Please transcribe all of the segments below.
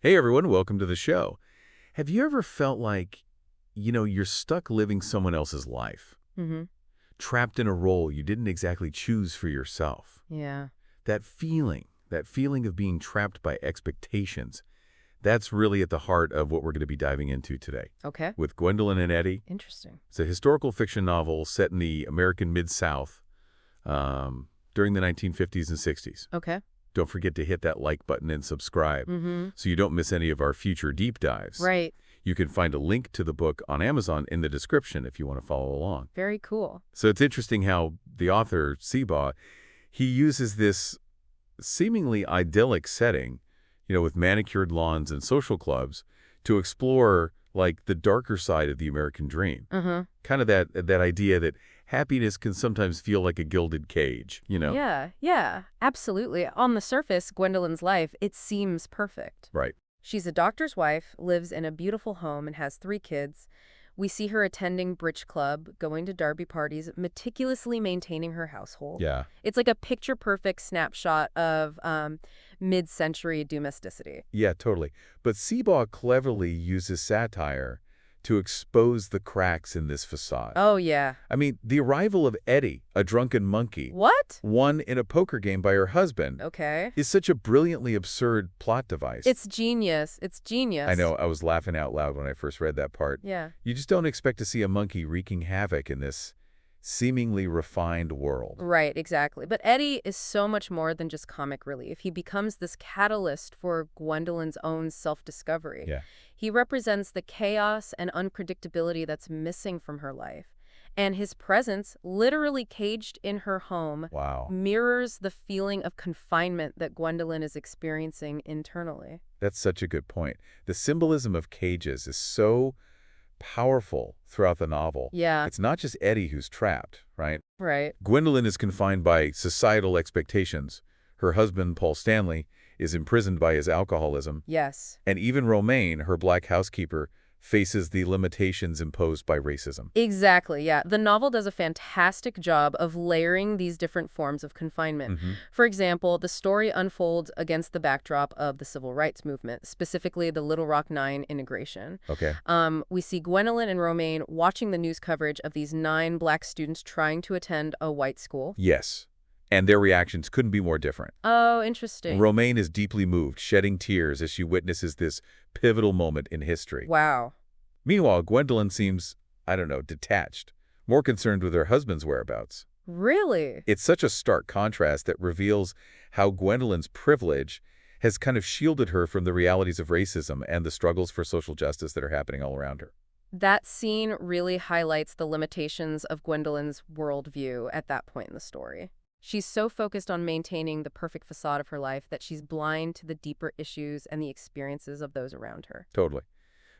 Hey everyone, welcome to the show. Have you ever felt like, you're stuck living someone else's life? Mm-hmm. Trapped in a role you didn't exactly choose for yourself? Yeah. That feeling of being trapped by expectations, that's really at the heart of what we're going to be diving into today. Okay. With Gwendolyn and Eddie, Interesting. it's a historical fiction novel set in the American Mid-South during the 1950s and 60s. Okay. Don't forget to hit that like button and subscribe Mm-hmm. so you don't miss any of our future deep dives. Right. You can find a link to the book on Amazon in the description if you want to follow along. Very cool. So it's interesting how the author, Seabaugh, he uses this seemingly idyllic setting, with manicured lawns and social clubs, to explore, like, the darker side of the American dream. Uh-huh. Kind of that idea that happiness can sometimes feel like a gilded cage. Yeah, absolutely. On the surface, Gwendolyn's life, it seems perfect. Right. She's a doctor's wife, lives in a beautiful home, and has 3 kids. We see her attending bridge club, going to derby parties, meticulously maintaining her household. Yeah. It's like a picture-perfect snapshot of mid-century domesticity. Yeah, totally. But Seabaugh cleverly uses satire to expose the cracks in this facade. Oh, yeah. I mean, the arrival of Eddie, a drunken monkey, What? won in a poker game by her husband, Okay. is such a brilliantly absurd plot device. It's genius. It's genius. I know, I was laughing out loud when I first read that part. Yeah. You just don't expect to see a monkey wreaking havoc in this seemingly refined world. Right, exactly. But Eddie is so much more than just comic relief. He becomes this catalyst for Gwendolyn's own self-discovery. Yeah. He represents the chaos and unpredictability that's missing from her life. And his presence, literally caged in her home, Wow. mirrors the feeling of confinement that Gwendolyn is experiencing internally. That's such a good point. The symbolism of cages is so powerful throughout the novel. Yeah. It's not just Eddie who's trapped, right? Right. Gwendolyn is confined by societal expectations. Her husband, Paul Stanley, is imprisoned by his alcoholism. Yes. And even Romaine, her black housekeeper, faces the limitations imposed by racism. Exactly, yeah. The novel does a fantastic job of layering these different forms of confinement. For example, the story unfolds against the backdrop of the civil rights movement, specifically the Little Rock Nine integration. Okay. We see Gwendolyn and Romaine watching the news coverage of these 9 black students trying to attend a white school. Yes. And their reactions couldn't be more different. Oh, interesting. Romaine is deeply moved, shedding tears as she witnesses this pivotal moment in history. Wow. Meanwhile, Gwendolyn seems, detached, more concerned with her husband's whereabouts. Really? It's such a stark contrast that reveals how Gwendolyn's privilege has kind of shielded her from the realities of racism and the struggles for social justice that are happening all around her. That scene really highlights the limitations of Gwendolyn's worldview at that point in the story. She's so focused on maintaining the perfect facade of her life that she's blind to the deeper issues and the experiences of those around her. Totally.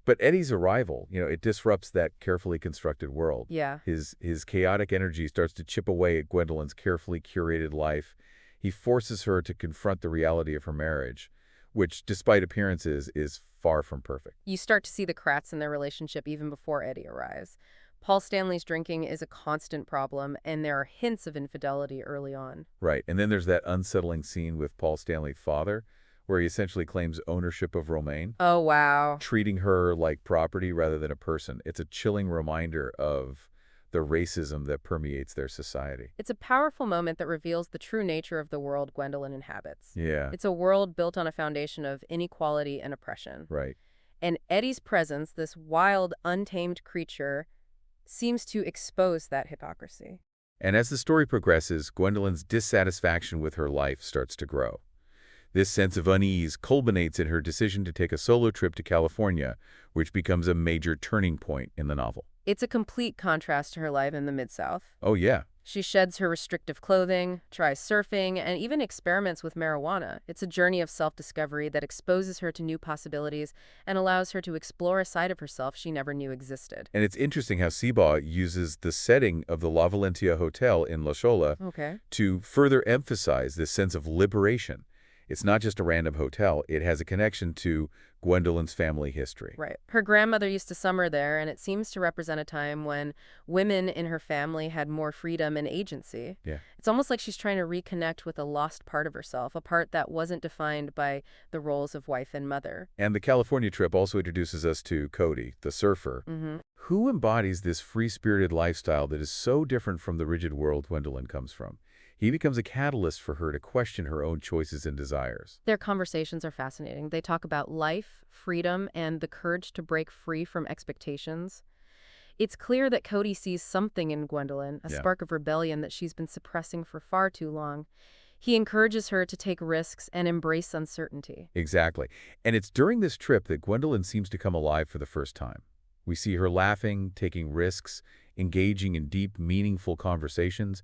But Eddie's arrival, it disrupts that carefully constructed world. Yeah. His chaotic energy starts to chip away at Gwendolyn's carefully curated life. He forces her to confront the reality of her marriage, which, despite appearances, is far from perfect. You start to see the cracks in their relationship even before Eddie arrives. Paul Stanley's drinking is a constant problem, and there are hints of infidelity early on. Right. And then there's that unsettling scene with Paul Stanley's father, where he essentially claims ownership of Romaine, Oh, wow. treating her like property rather than a person. It's a chilling reminder of the racism that permeates their society. It's a powerful moment that reveals the true nature of the world Gwendolyn inhabits. Yeah, It's a world built on a foundation of inequality and oppression. right. And Eddie's presence, this wild, untamed creature, seems to expose that hypocrisy. And as the story progresses, Gwendolyn's dissatisfaction with her life starts to grow. This sense of unease culminates in her decision to take a solo trip to California, which becomes a major turning point in the novel. It's a complete contrast to her life in the Mid-South. Oh, yeah. She sheds her restrictive clothing, tries surfing, and even experiments with marijuana. It's a journey of self-discovery that exposes her to new possibilities and allows her to explore a side of herself she never knew existed. And it's interesting how Seabaugh uses the setting of the La Valentia Hotel in La Jolla Okay. to further emphasize this sense of liberation. It's not just a random hotel. It has a connection to Gwendolyn's family history. Right. Her grandmother used to summer there, and it seems to represent a time when women in her family had more freedom and agency. Yeah. It's almost like she's trying to reconnect with a lost part of herself, a part that wasn't defined by the roles of wife and mother. And the California trip also introduces us to Cody, the surfer, who embodies this free-spirited lifestyle that is so different from the rigid world Gwendolyn comes from. He becomes a catalyst for her to question her own choices and desires. Their conversations are fascinating. They talk about life, freedom, and the courage to break free from expectations. It's clear that Cody sees something in Gwendolyn, a Yeah. spark of rebellion that she's been suppressing for far too long. He encourages her to take risks and embrace uncertainty. Exactly. And it's during this trip that Gwendolyn seems to come alive for the first time. We see her laughing, taking risks, engaging in deep, meaningful conversations.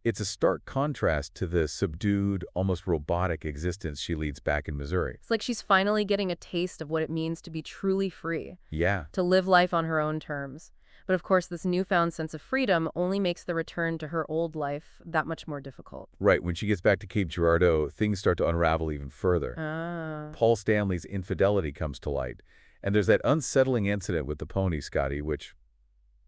It's a stark contrast to the subdued, almost robotic existence she leads back in Missouri. It's like she's finally getting a taste of what it means to be truly free, Yeah, to live life on her own terms. But of course, this newfound sense of freedom only makes the return to her old life that much more difficult. right. When she gets back to Cape Girardeau, things start to unravel even further. Ah. Paul Stanley's infidelity comes to light. And there's that unsettling incident with the pony, Scotty, which,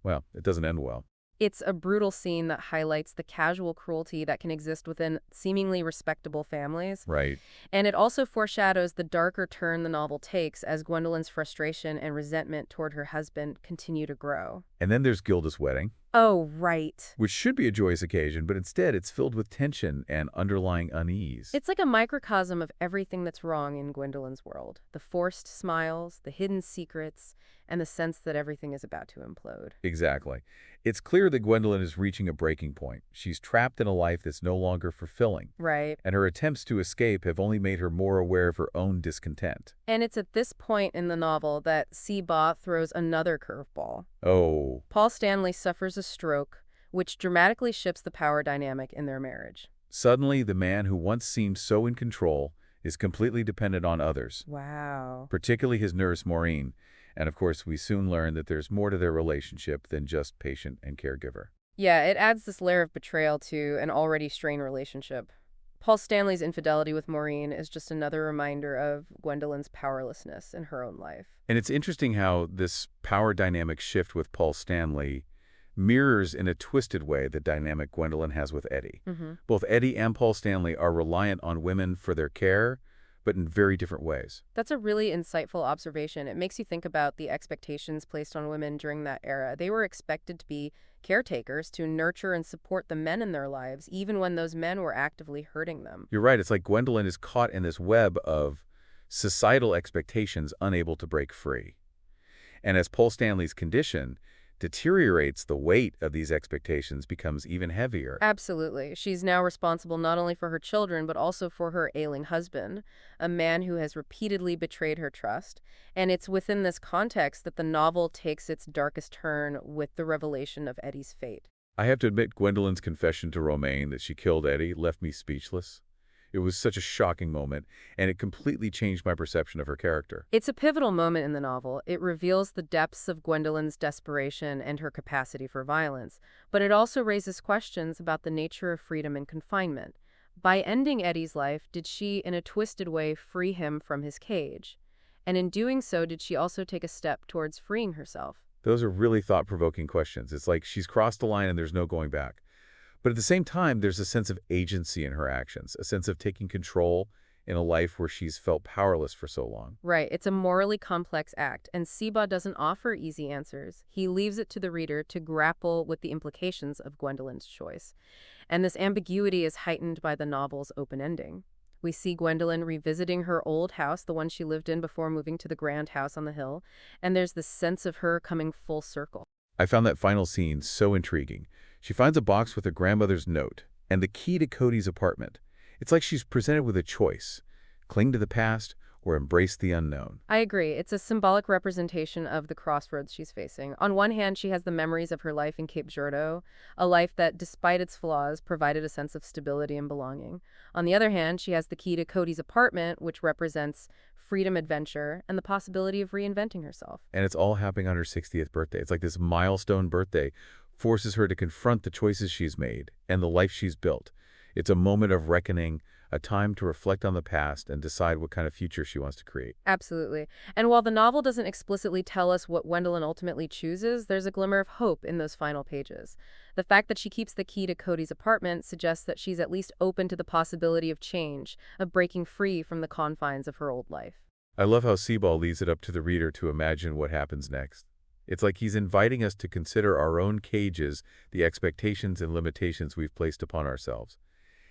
well, it doesn't end well. It's a brutal scene that highlights the casual cruelty that can exist within seemingly respectable families. Right. And it also foreshadows the darker turn the novel takes as Gwendolyn's frustration and resentment toward her husband continue to grow. And then there's Gilda's wedding, Oh, right. which should be a joyous occasion, but instead it's filled with tension and underlying unease. It's like a microcosm of everything that's wrong in Gwendolyn's world. The forced smiles, the hidden secrets, and the sense that everything is about to implode. Exactly. It's clear that Gwendolyn is reaching a breaking point. She's trapped in a life that's no longer fulfilling, Right. and her attempts to escape have only made her more aware of her own discontent. And it's at this point in the novel that Seabaugh throws another curveball. Oh, Paul Stanley suffers a stroke, which dramatically shifts the power dynamic in their marriage. suddenly the man who once seemed so in control is completely dependent on others, Wow. particularly his nurse, Maureen. And of course, we soon learn that there's more to their relationship than just patient and caregiver. Yeah, it adds this layer of betrayal to an already strained relationship. Paul Stanley's infidelity with Maureen is just another reminder of Gwendolyn's powerlessness in her own life. And it's interesting how this power dynamic shift with Paul Stanley mirrors in a twisted way the dynamic Gwendolyn has with Eddie. Both Eddie and Paul Stanley are reliant on women for their care, but in very different ways. That's a really insightful observation. It makes you think about the expectations placed on women during that era. They were expected to be caretakers, to nurture and support the men in their lives, even when those men were actively hurting them. You're right. It's like Gwendolyn is caught in this web of societal expectations, unable to break free. And as Paul Stanley's condition deteriorates, the weight of these expectations becomes even heavier. Absolutely. She's now responsible not only for her children, but also for her ailing husband, a man who has repeatedly betrayed her trust. And it's within this context that the novel takes its darkest turn with the revelation of Eddie's fate. I have to admit, Gwendolyn's confession to Romaine that she killed Eddie left me speechless. It was such a shocking moment, and it completely changed my perception of her character. It's a pivotal moment in the novel. It reveals the depths of Gwendolyn's desperation and her capacity for violence, but it also raises questions about the nature of freedom and confinement. By ending Eddie's life, did she, in a twisted way, free him from his cage? And in doing so, did she also take a step towards freeing herself? Those are really thought-provoking questions. It's like she's crossed the line and there's no going back. But at the same time, there's a sense of agency in her actions, a sense of taking control in a life where she's felt powerless for so long. Right, it's a morally complex act, and Seabaugh doesn't offer easy answers. He leaves it to the reader to grapple with the implications of Gwendolyn's choice. And this ambiguity is heightened by the novel's open ending. We see Gwendolyn revisiting her old house, the one she lived in before moving to the grand house on the hill, and there's this sense of her coming full circle. I found that final scene so intriguing. She finds a box with her grandmother's note and the key to Cody's apartment. It's like she's presented with a choice: cling to the past or embrace the unknown. I agree. It's a symbolic representation of the crossroads she's facing. On one hand, she has the memories of her life in Cape Girardeau, a life that, despite its flaws, provided a sense of stability and belonging. On the other hand, she has the key to Cody's apartment, which represents freedom, adventure, and the possibility of reinventing herself. And it's all happening on her 60th birthday. It's like this milestone birthday forces her to confront the choices she's made and the life she's built. It's a moment of reckoning, a time to reflect on the past and decide what kind of future she wants to create. Absolutely. And while the novel doesn't explicitly tell us what Gwendolyn ultimately chooses, there's a glimmer of hope in those final pages. The fact that she keeps the key to Cody's apartment suggests that she's at least open to the possibility of change, of breaking free from the confines of her old life. I love how Seaball leaves it up to the reader to imagine what happens next. It's like he's inviting us to consider our own cages, the expectations and limitations we've placed upon ourselves.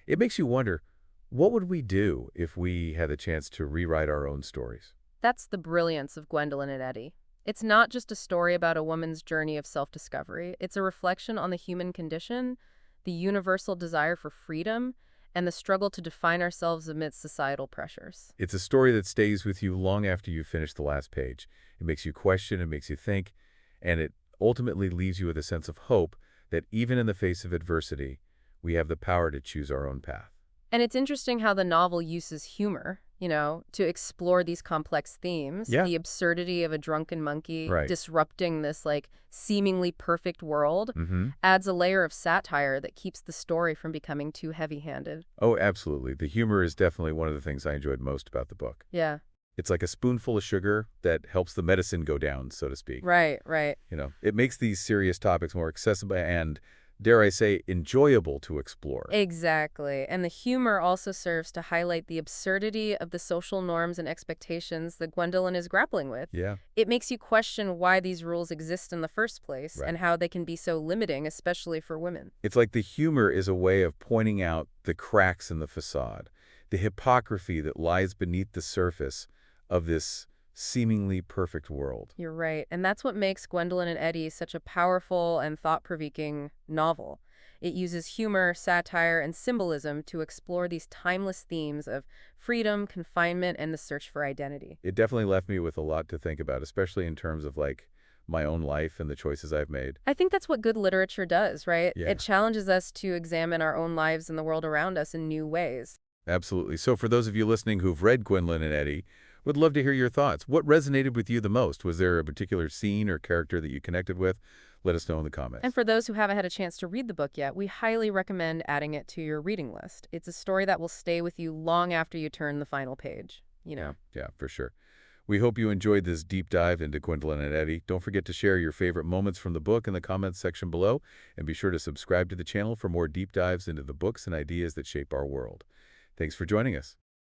It makes you wonder, what would we do if we had the chance to rewrite our own stories? That's the brilliance of Gwendolyn and Eddie. It's not just a story about a woman's journey of self-discovery. It's a reflection on the human condition, the universal desire for freedom, and the struggle to define ourselves amidst societal pressures. It's a story that stays with you long after you finish the last page. It makes you question, it makes you think, and it ultimately leaves you with a sense of hope that even in the face of adversity, we have the power to choose our own path. And it's interesting how the novel uses humor, to explore these complex themes. Yeah. The absurdity of a drunken monkey Right. disrupting this, seemingly perfect world adds a layer of satire that keeps the story from becoming too heavy-handed. Oh, absolutely. The humor is definitely one of the things I enjoyed most about the book. Yeah. It's like a spoonful of sugar that helps the medicine go down, so to speak. Right, right. It makes these serious topics more accessible and, dare I say, enjoyable to explore. Exactly. And the humor also serves to highlight the absurdity of the social norms and expectations that Gwendolyn is grappling with. Yeah, It makes you question why these rules exist in the first place right. and how they can be so limiting, especially for women. It's like the humor is a way of pointing out the cracks in the facade, the hypocrisy that lies beneath the surface of this seemingly perfect world. You're right. And that's what makes Gwendolyn and Eddie such a powerful and thought-provoking novel. It uses humor, satire, and symbolism to explore these timeless themes of freedom, confinement, and the search for identity. It definitely left me with a lot to think about, especially in terms of my own life and the choices I've made. I think that's what good literature does, right? Yeah. It challenges us to examine our own lives and the world around us in new ways. Absolutely. So for those of you listening who've read Gwendolyn and Eddie, would love to hear your thoughts. What resonated with you the most? Was there a particular scene or character that you connected with? Let us know in the comments. And for those who haven't had a chance to read the book yet, we highly recommend adding it to your reading list. It's a story that will stay with you long after you turn the final page, Yeah, for sure. We hope you enjoyed this deep dive into Gwendolyn and Eddie. Don't forget to share your favorite moments from the book in the comments section below, and be sure to subscribe to the channel for more deep dives into the books and ideas that shape our world. Thanks for joining us.